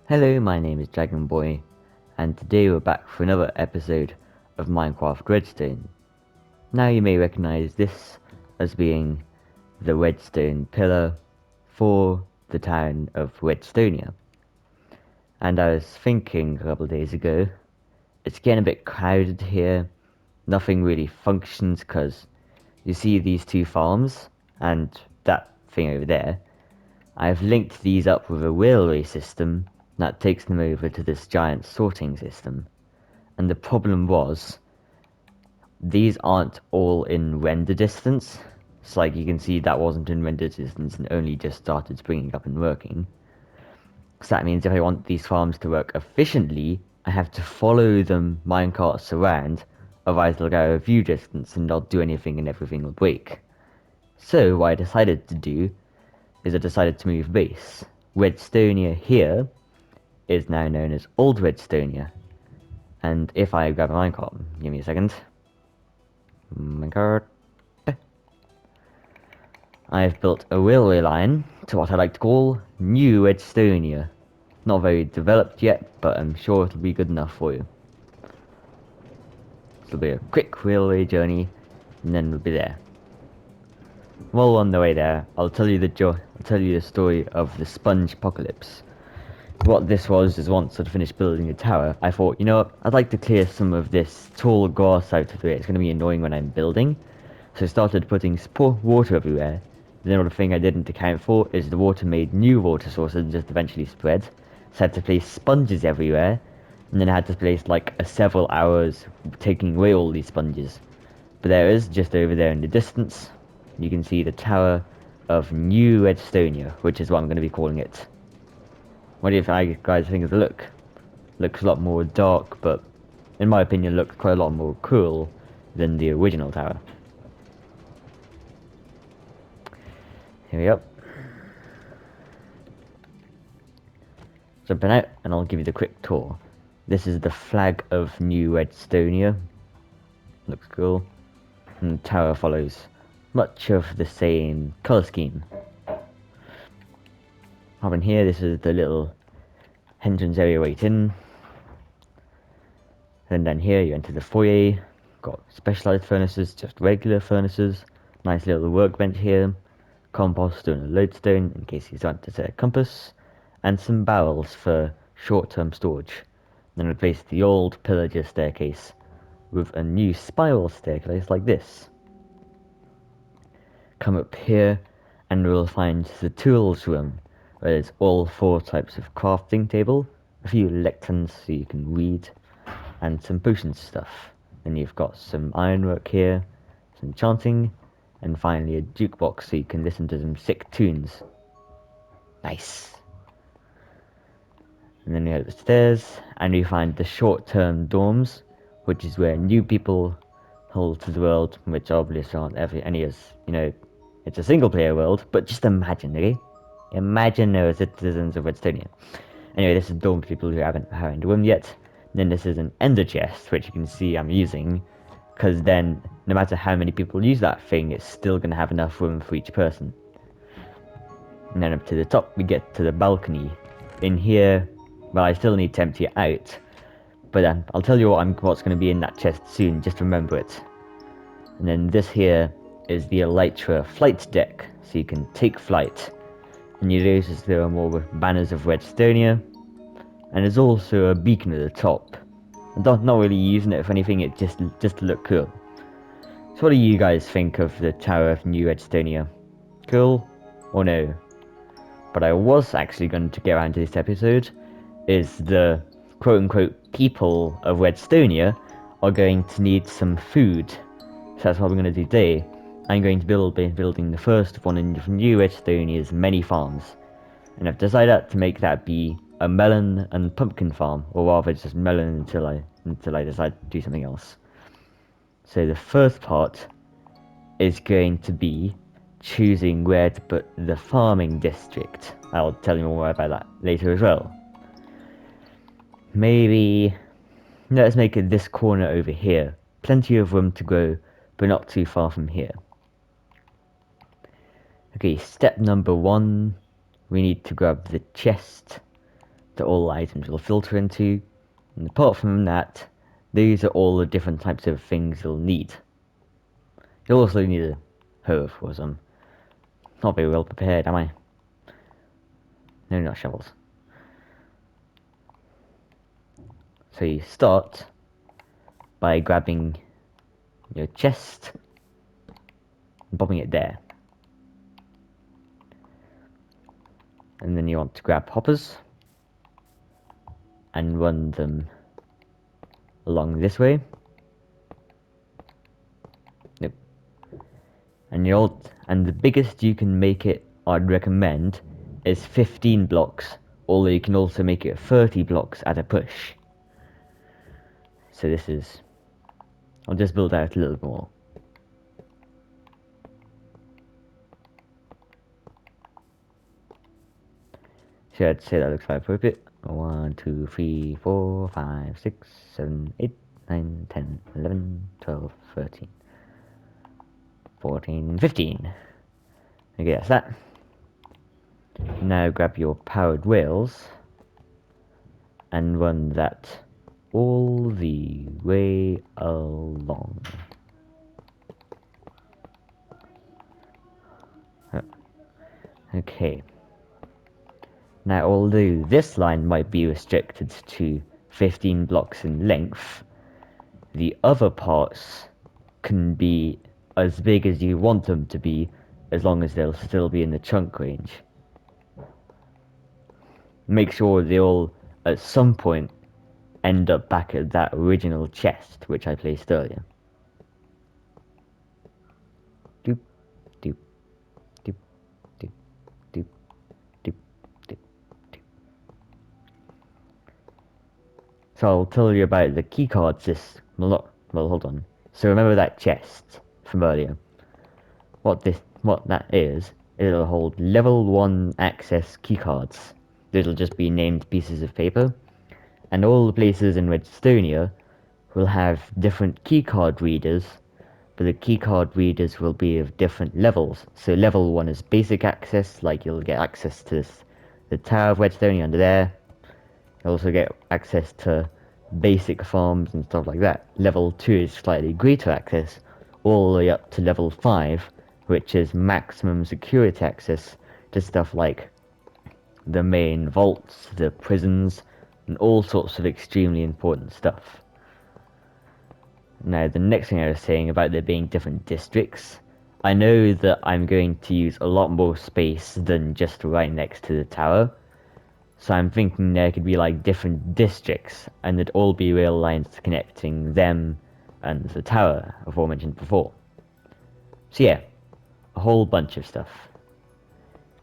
Hello, my name is Dragonboy, and today we're back for another episode of Minecraft Redstone. Now you may recognize this as being the redstone pillar for the town of Redstonia. And I was thinking a couple of days ago, it's getting a bit crowded here, nothing really functions because you see these two farms and that thing over there. I've linked these up with a railway system that takes them over to this giant sorting system. And the problem was, these aren't all in render distance. It's like you can see that wasn't in render distance and only just started springing up and working. So that means if I want these farms to work efficiently, I have to follow them minecarts around, otherwise they'll go a view distance and not do anything and everything will break. So what I decided to do is I decided to move base. Redstonia here is now known as Old Redstonia. And if I grab a minecart, give me a second. Minecart. I've built a railway line to what I like to call New Redstonia. Not very developed yet, but I'm sure it'll be good enough for you. It'll be a quick railway journey, and then we'll be there. While on the way there, I'll tell you the story of the sponge apocalypse. What this was is once I'd finished building the tower, I thought, you know what, I'd like to clear some of this tall grass out of the way. It's going to be annoying when I'm building. So I started putting water everywhere. The other thing I didn't account for is the water made new water sources and just eventually spread. So I had to place sponges everywhere, and then I had to place like several hours taking away all these sponges. But there is, just over there in the distance, you can see the Tower of New Redstonia, which is what I'm going to be calling it. What do you guys think of the look? Looks a lot more dark, but in my opinion looks quite a lot more cool than the original tower. Here we go. Jumping out, and I'll give you the quick tour. This is the flag of New Redstonia. Looks cool. And the tower follows much of the same colour scheme. Up in here, this is the little entrance area right in. And then here you enter the foyer. Got specialised furnaces, just regular furnaces. Nice little workbench here. Compost and a lodestone in case you want to set a compass. And some barrels for short-term storage. Then replace the old pillager staircase with a new spiral staircase like this. Come up here and we'll find the tools room, where there's all 4 types of crafting table, a few lecterns so you can read, and some potions stuff. Then you've got some ironwork here, some chanting, and finally a jukebox so you can listen to some sick tunes. Nice. And then you go upstairs and you find the short-term dorms, which is where new people hold to the world, which obviously aren't any as, it's a single-player world, but just imagine, okay? Imagine there are citizens of Redstonia. Anyway, this is dorm for people who haven't found a room yet. And then this is an ender chest, which you can see I'm using, because then no matter how many people use that thing, it's still going to have enough room for each person. And then up to the top, we get to the balcony. In here, well, I still need to empty it out, but I'll tell you what's going to be in that chest soon, just remember it. And then this here is the Elytra flight deck, so you can take flight. And you notice there are more banners of Redstonia, and there's also a beacon at the top. I'm not really using it for anything, it just to look cool. So what do you guys think of the Tower of New Redstonia? Cool or no? But I was actually going to get around to this episode is the quote-unquote people of Redstonia are going to need some food. So that's what we're going to do today. I'm going to be building the first one in New Redstonia's many farms. And I've decided to make that be a melon and pumpkin farm, or rather just melon until I decide to do something else. So the first part is going to be choosing where to put the farming district. I'll tell you more about that later as well. Maybe let's make it this corner over here. Plenty of room to grow, but not too far from here. Okay, step number 1. We need to grab the chest that all items will filter into. And apart from that, these are all the different types of things you'll need. You'll also need a hoe, of course. I'm not very well prepared, am I? No, not shovels. So you start by grabbing your chest and popping it there. And then you want to grab hoppers and run them along this way. Yep. And the biggest you can make it, I'd recommend, is 15 blocks, although you can also make it 30 blocks at a push. So this is, I'll just build out a little more. So I'd say that looks like appropriate. 1, 2, 3, 4, 5, 6, 7, 8, 9, 10, 11, 12, 13, 14, 15. Okay, that's that. Now grab your powered rails and run that all the way along. Okay. Now, although this line might be restricted to 15 blocks in length, the other parts can be as big as you want them to be, as long as they'll still be in the chunk range. Make sure they all, at some point, end up back at that original chest which I placed earlier. Doop, doop, doop, doop, doop, doop, doop, doop. So I'll tell you about the keycards well, hold on. So remember that chest from earlier. What that is, it'll hold level 1 access keycards. It'll just be named pieces of paper. And all the places in Redstonia will have different keycard readers, but the keycard readers will be of different levels. So level 1 is basic access, like you'll get access to the Tower of Redstonia under there. You'll also get access to basic farms and stuff like that. Level 2 is slightly greater access, all the way up to level 5, which is maximum security access to stuff like the main vaults, the prisons, and all sorts of extremely important stuff. Now, the next thing I was saying about there being different districts, I know that I'm going to use a lot more space than just right next to the tower, so I'm thinking there could be like different districts, and there'd all be rail lines connecting them and the tower, aforementioned before. So yeah, a whole bunch of stuff.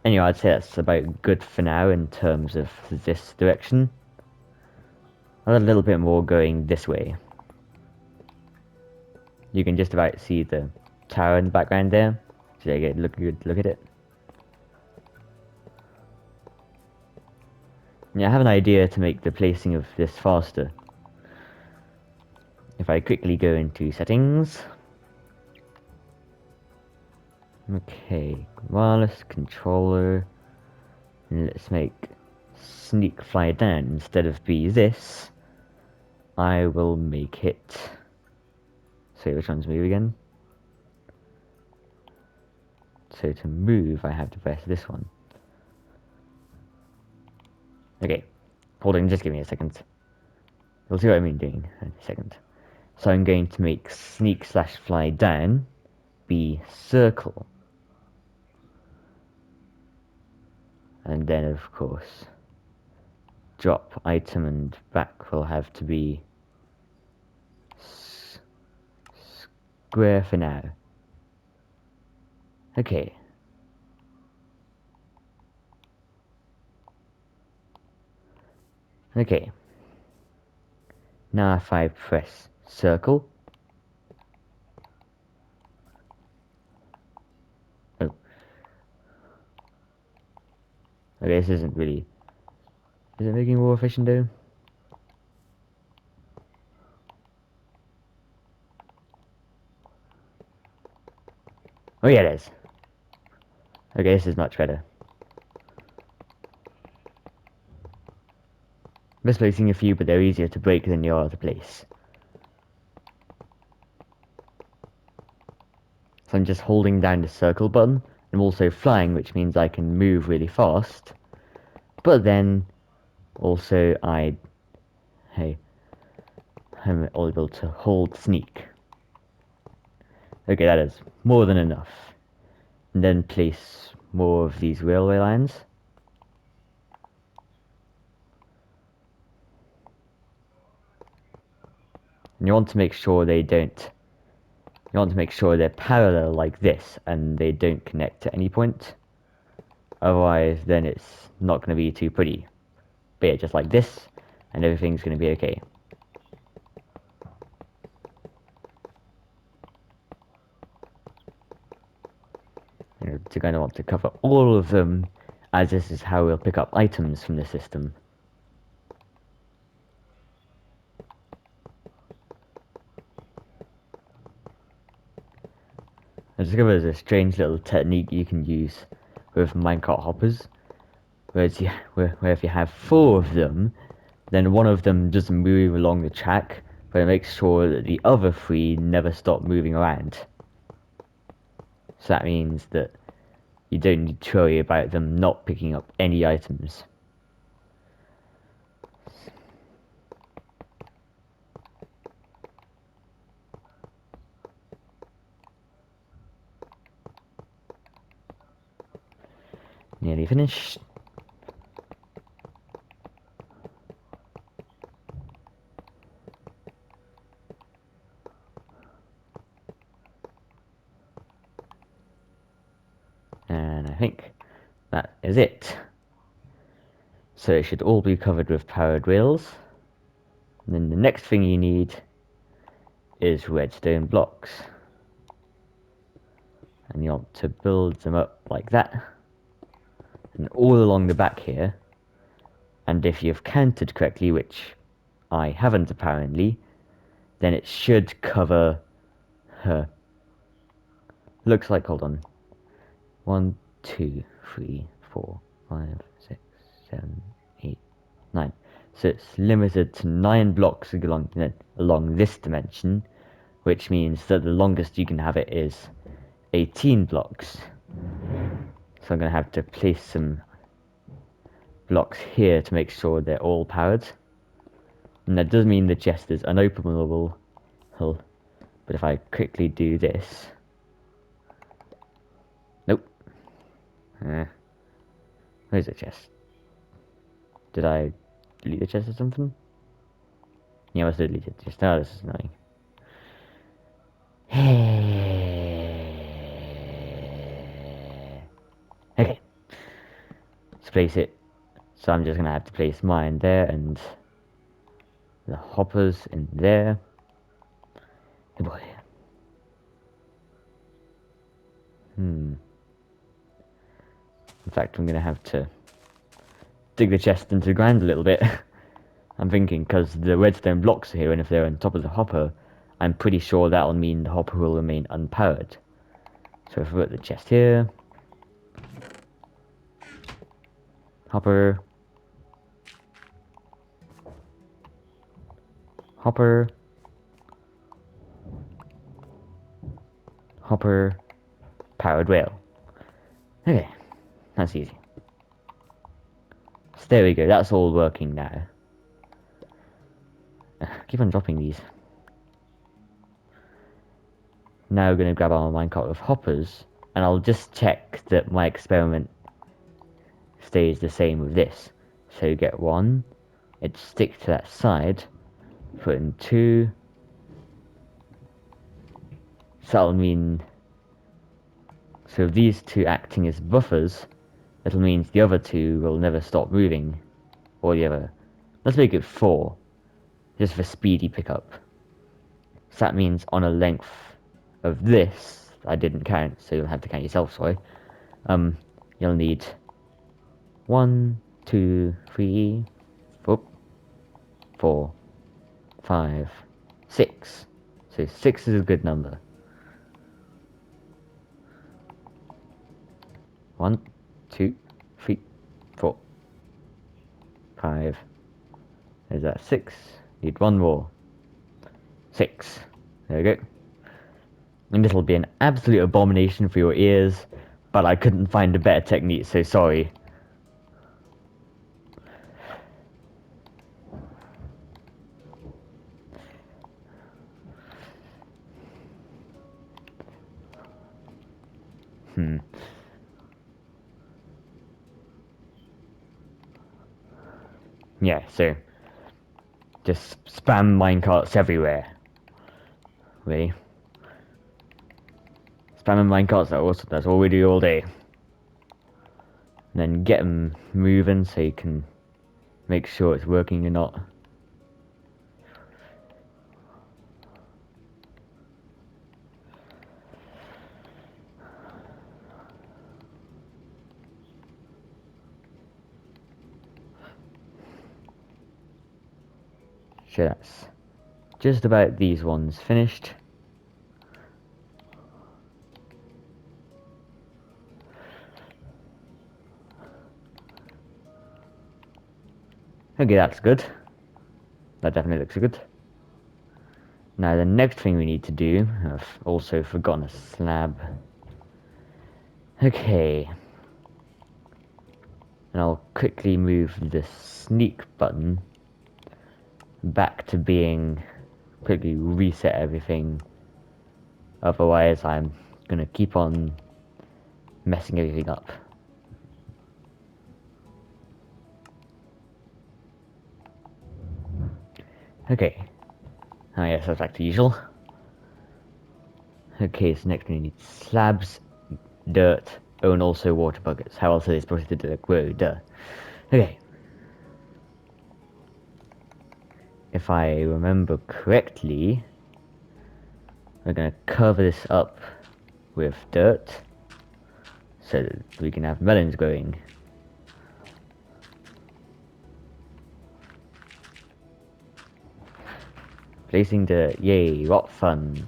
Anyway, I'd say that's about good for now in terms of this direction. I've got a little bit more going this way. You can just about see the tower in the background there. So you get a good look at it. Yeah, I have an idea to make the placing of this faster. If I quickly go into settings. Okay, wireless controller. And let's make sneak fly down instead of be this. I will make it. So which one's move again? So to move, I have to press this one. Okay, hold on, just give me a second. You'll see what I mean doing in a second. So I'm going to make sneak slash fly down be circle. And then of course, drop item and back will have to be square for now. Okay. Okay. Now if I press circle. Oh. Okay, this isn't really... Is it making more efficient though? Oh yeah, it is. Okay, this is much better. Misplacing a few, but they're easier to break than they are to place. So I'm just holding down the circle button. I'm also flying, which means I can move really fast. But then, also, I'm able to hold sneak. Okay, that is more than enough. And then place more of these railway lines. And you want to make sure they don't. You want to make sure they're parallel like this and they don't connect at any point. Otherwise, then it's not going to be too pretty. But yeah, just like this, and everything's going to be okay. You're going to want to cover all of them, as this is how we'll pick up items from the system. I discovered there's a strange little technique you can use with minecart hoppers, where if you have 4 of them, then one of them doesn't move along the track, but it makes sure that the other 3 never stop moving around. So that means that you don't need to worry about them not picking up any items. Nearly finished. And I think that is it. So it should all be covered with powered rails. And then the next thing you need is redstone blocks. And you want to build them up like that. And all along the back here. And if you've counted correctly, which I haven't apparently, then it should cover her. Looks like, hold on. 1, 2, 3, 4, 5, 6, 7, 8, 9. So it's limited to 9 blocks along this dimension, which means that the longest you can have it is 18 blocks. So I'm going to have to place some blocks here to make sure they're all powered. And that does mean the chest is unopenable. But if I quickly do this... Nope. Where's the chest? Did I delete the chest or something? Yeah, I must have deleted the chest. Oh, this is annoying. Okay. Let's place it. So I'm just going to have to place mine there and the hoppers in there. Good boy. In fact, I'm going to have to dig the chest into the ground a little bit. I'm thinking, because the redstone blocks are here, and if they're on top of the hopper, I'm pretty sure that'll mean the hopper will remain unpowered. So if we put the chest here, hopper, hopper, hopper, powered rail. Okay, that's easy. So there we go, that's all working now. Keep on dropping these. Now we're going to grab our minecart with hoppers, and I'll just check that my experiment stays the same with this. So you get 1, it sticks to that side, put in 2, so that'll mean, so these 2 acting as buffers, it'll mean the other 2 will never stop moving, or the other, let's make it 4, just for speedy pickup. So that means on a length of this, I didn't count, so you'll have to count yourself, sorry, you'll need 1, 2, 3, 4, 5, 6. So 6 is a good number. 1, 2, 3, 4, 5, Is that 6? Need 1 more. 6. There we go. And this'll be an absolute abomination for your ears, but I couldn't find a better technique, so sorry. Yeah, so just spam minecarts everywhere. Really. Spamming minecarts, that's all we do all day. And then get them moving so you can make sure it's working or not. So that's just about these ones finished. Okay, that's good. That definitely looks good. Now the next thing we need to do, I've also forgotten a slab. Okay. And I'll quickly move the sneak button back to being, quickly reset everything. Otherwise I'm gonna keep on messing everything up. Okay. Oh yes, that's back to usual. Okay, so next we need slabs, dirt, oh, and also water buckets. How else are they supposed to do it? Whoa, duh. Okay. If I remember correctly, we're gonna cover this up with dirt so that we can have melons growing. Placing dirt, yay, what fun.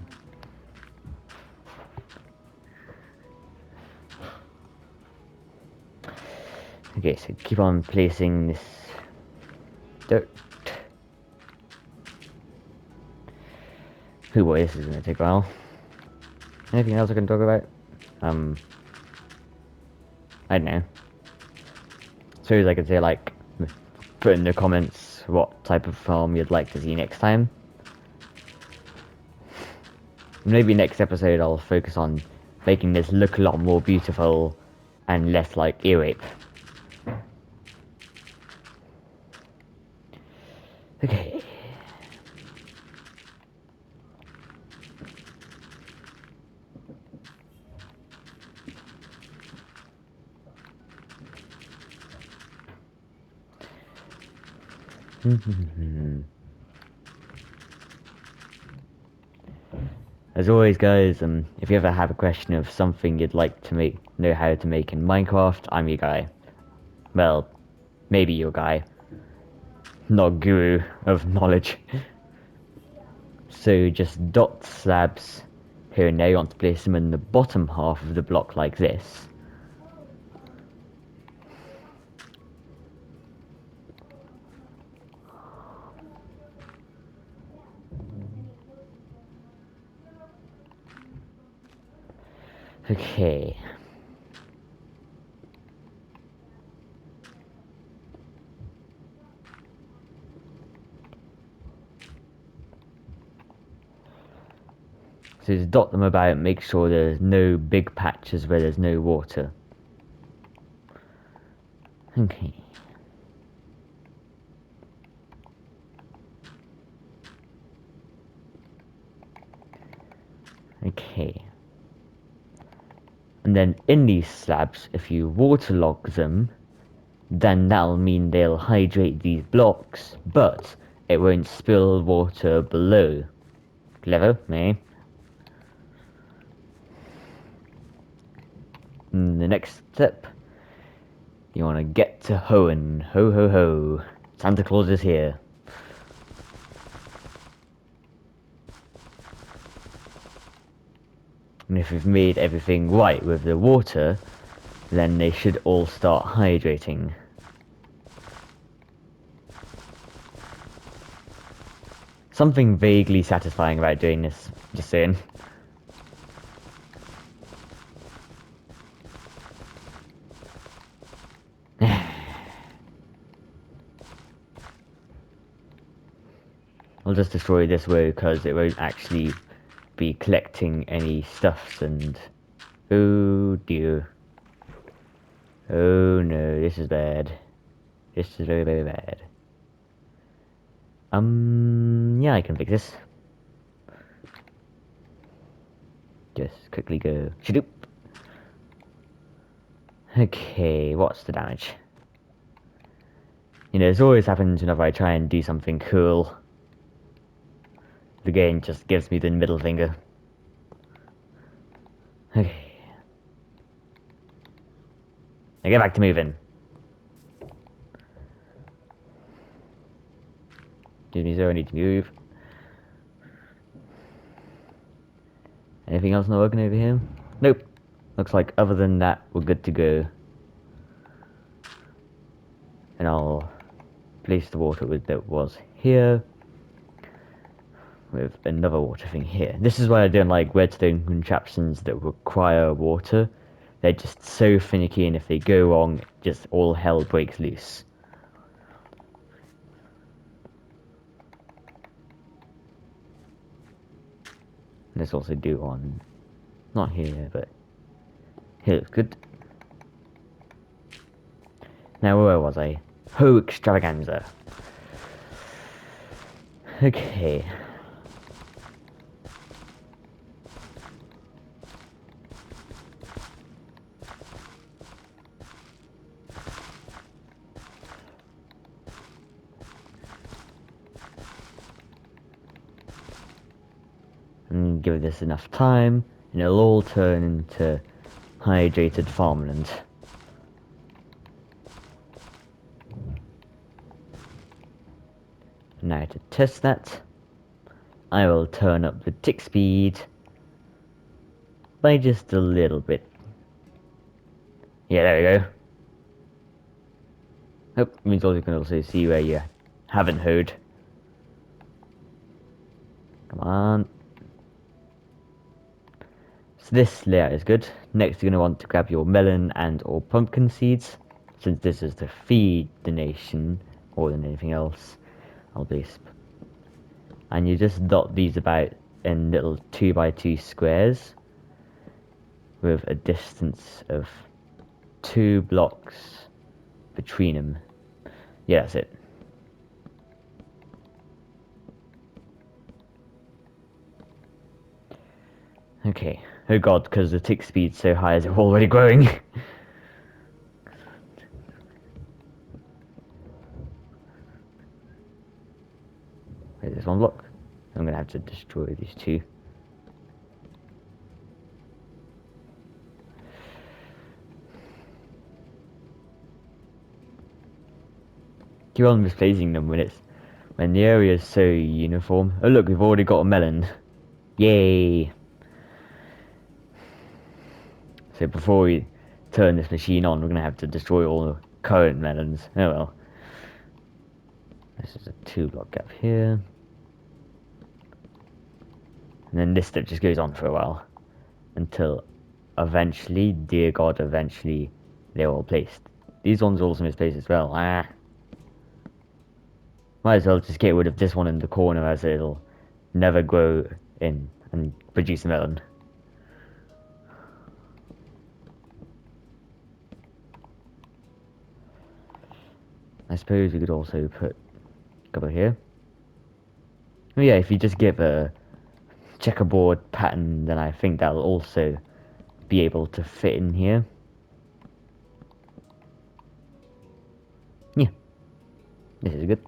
Okay, so keep on placing this dirt. Oh boy, this is gonna take a while. Anything else I can talk about? I don't know. Suppose I could say, like, put in the comments what type of farm you'd like to see next time. Maybe next episode I'll focus on making this look a lot more beautiful and less like ear rape. Okay. As always, guys, if you ever have a question of something you'd like to know how to make in Minecraft, I'm your guy. Well, maybe your guy. Not guru of knowledge. So just dot slabs here and there. You want to place them in the bottom half of the block like this. Okay. So just dot them about, make sure there's no big patches where there's no water. Okay. Okay. And then in these slabs, if you waterlog them, then that'll mean they'll hydrate these blocks, but it won't spill water below. Clever, eh? And the next step, you want to get to hoeing. Ho ho ho. Santa Claus is here. And if you've made everything right with the water, then they should all start hydrating. something vaguely satisfying about doing this, just saying. I'll just destroy this way because it won't actually be collecting any stuffs and... Oh dear. Oh no, this is bad. This is very, very bad. Yeah, I can fix this. Just quickly go. Shadoop. Okay, what's the damage? You know, this always happens whenever I try and do something cool. The game just gives me the middle finger. Okay. Now get back to moving. Excuse me, sir, I need to move. Anything else not working over here? Nope. Looks like other than that, we're good to go. And I'll place the water that was here with another water thing here. This is why I don't like redstone contraptions that require water. They're just so finicky, and if they go wrong, just all hell breaks loose. Let's also do on, not here, but here looks good. Now where was I? Ho extravaganza. Okay. And give this enough time, and it'll all turn into hydrated farmland. Now to test that, I will turn up the tick speed by just a little bit. Yeah, there we go. Oh, means also you can also see where you haven't hoed. Come on. So this layout is good. Next you're going to want to grab your melon and or pumpkin seeds. Since this is to feed the nation more than anything else, I'll place. And you just dot these about in little 2x2 squares with a distance of 2 blocks between them. Yeah, that's it. Okay. Oh god, because the tick speed's so high as it's already growing. Wait, there's one block. I'm gonna have to destroy these two. Keep on misplacing them when the area is so uniform. Oh look, we've already got a melon. Yay! So before we turn this machine on, we're gonna have to destroy all the current melons. Oh well. This is a 2 block gap here. And then this step just goes on for a while. Until eventually, dear god, eventually they're all placed. These ones are also misplaced as well. Ah. Might as well just get rid of this one in the corner as it'll never grow in and produce a melon. I suppose we could also put a couple here. Oh yeah, if you just give a checkerboard pattern, then I think that'll also be able to fit in here. Yeah, this is good.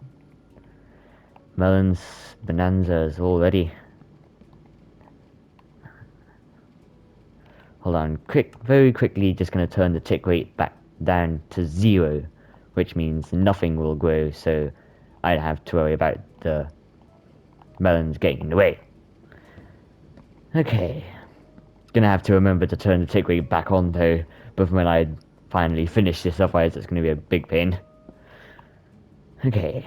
Melons, bonanzas already. Hold on, very quickly, just gonna turn the tick rate back down to 0, which means nothing will grow, so I don't have to worry about the melons getting in the way. Okay, gonna have to remember to turn the tick rate back on though, but when I finally finish this, otherwise it's gonna be a big pain. Okay,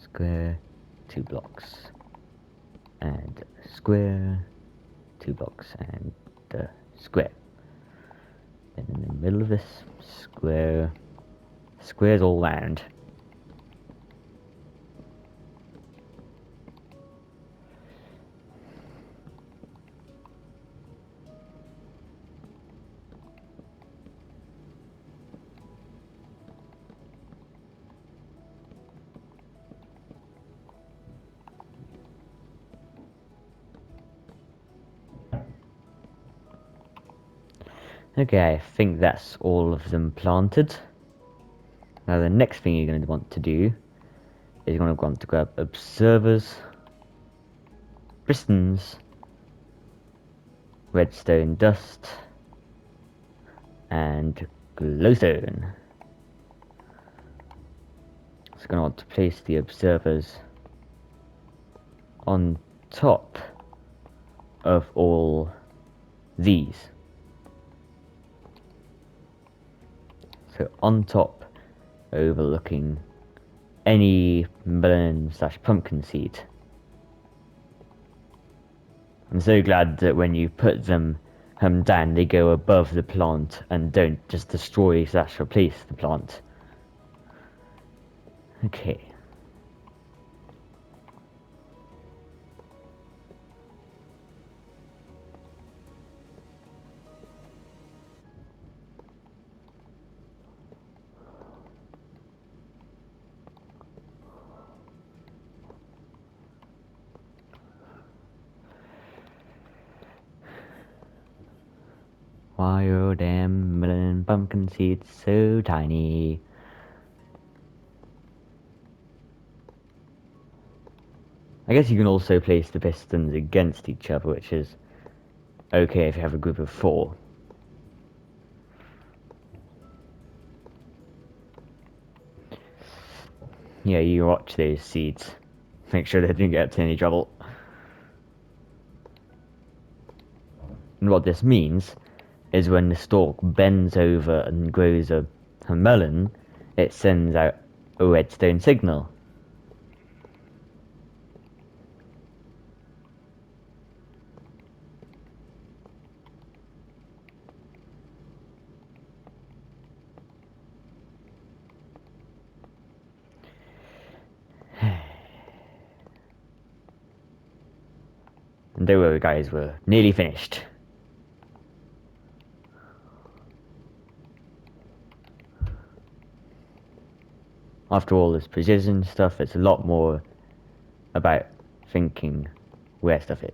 square, 2 blocks, and square, 2 blocks, and square. And in the middle of this, square, squares all round. Okay, I think that's all of them planted. Now the next thing you're going to want to do is you're going to want to grab observers, pistons, redstone dust, and glowstone. So you're going to want to place the observers on top of all these. So on top, overlooking any melon / pumpkin seed. I'm so glad that when you put them down, they go above the plant and don't just destroy / replace the plant. Okay. Why are damn melon pumpkin seeds so tiny? I guess you can also place the pistons against each other, which is okay if you have a group of 4. Yeah, you watch those seeds. Make sure they didn't get into any trouble. And what this means is when the stalk bends over and grows a melon, it sends out a redstone signal. And don't worry guys, we're nearly finished. After all this precision stuff, it's a lot more about thinking where stuff is.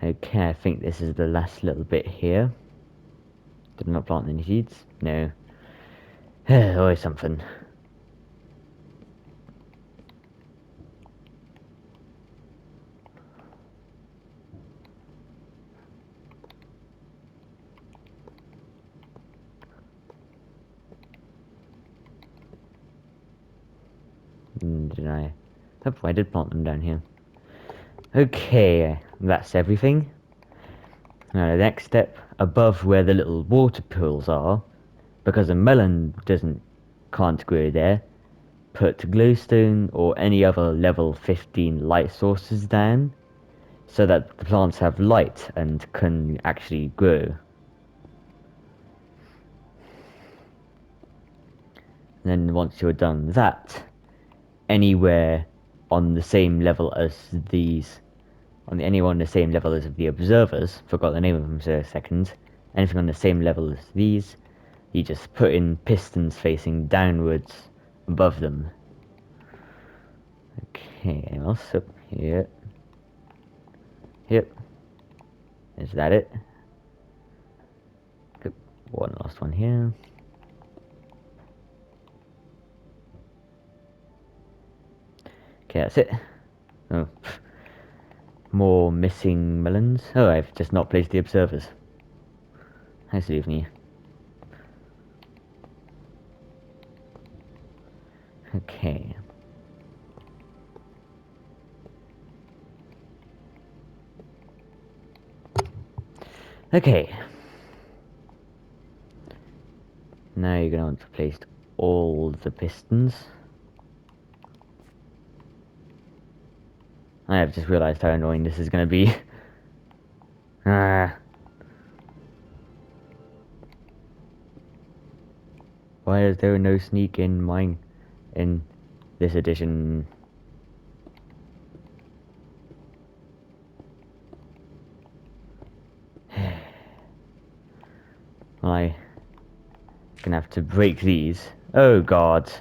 Okay, I think this is the last little bit here. Did I not plant any seeds? No. Always something. Did I? Oh, I did plant them down here. Okay, that's everything. Now the next step, above where the little water pools are, because a melon can't grow there, put glowstone or any other level 15 light sources down, so that the plants have light and can actually grow. And then once you're done that, anywhere on the same level as these, anyone on the same level as the observers, forgot the name of them for a second, anything on the same level as these, you just put in pistons facing downwards above them. Okay, anything else? Up here. Yep. Is that it? Good. One last one here. Okay, that's it. Oh. More missing melons. Oh, I've just not placed the observers. Nice of me. Okay. Okay. Now you're gonna want to place all the pistons. I have just realized how annoying this is gonna be. Ah. Why is there no sneak in mine in this edition? I gonna have to break these. Oh god.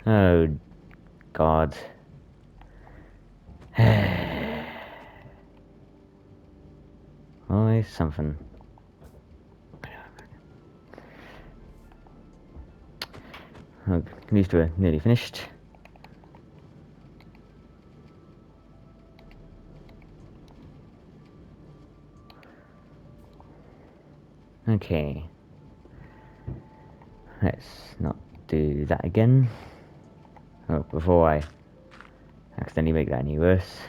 Oh god. Always something. Oh, these two are nearly finished. Okay. Let's not do that again. Oh, before I accidentally make that any worse.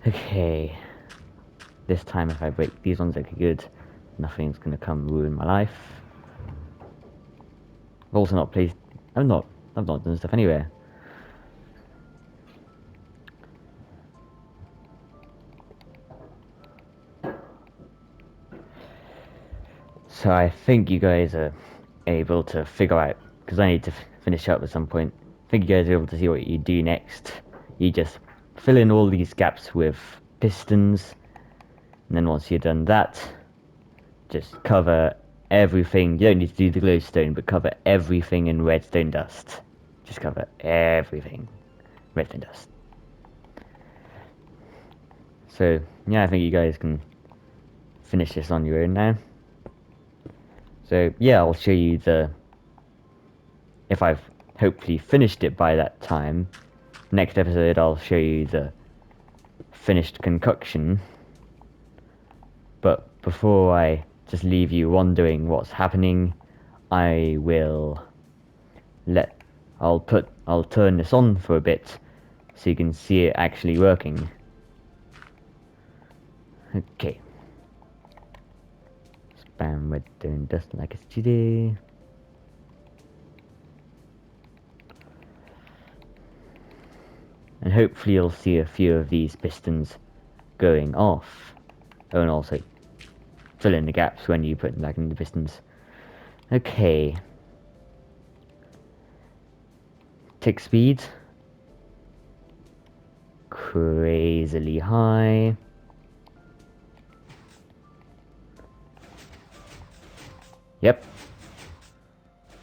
Okay. This time if I break these ones, okay, good. Nothing's gonna come ruin my life. I've also not placed... I've not done stuff anywhere. So I think you guys are able to figure out, because I need to finish up at some point. I think you guys are able to see what you do next. You just fill in all these gaps with pistons, and then once you've done that, just cover everything. You don't need to do the glowstone, but cover everything in redstone dust. Just cover everything redstone dust. So yeah, I think you guys can finish this on your own now. So yeah, I'll show you if I've hopefully finished it by that time. Next episode I'll show you the finished concoction. But before I just leave you wondering what's happening, I'll turn this on for a bit so you can see it actually working. Okay. Spam redstone dust like it's today. And hopefully you'll see a few of these pistons going off. Oh, and also fill in the gaps when you put them back in the pistons. Okay. Tick speed. Crazily high. Yep.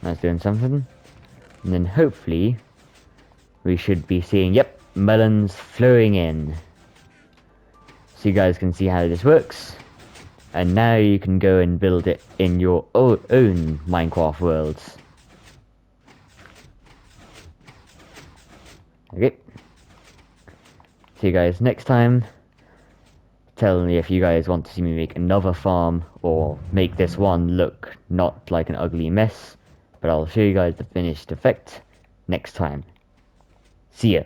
That's doing something. And then hopefully we should be seeing, yep, melons flowing in. So you guys can see how this works. And now you can go and build it in your own Minecraft worlds. Okay. See you guys next time. Tell me if you guys want to see me make another farm or make this one look not like an ugly mess. But I'll show you guys the finished effect next time. See ya.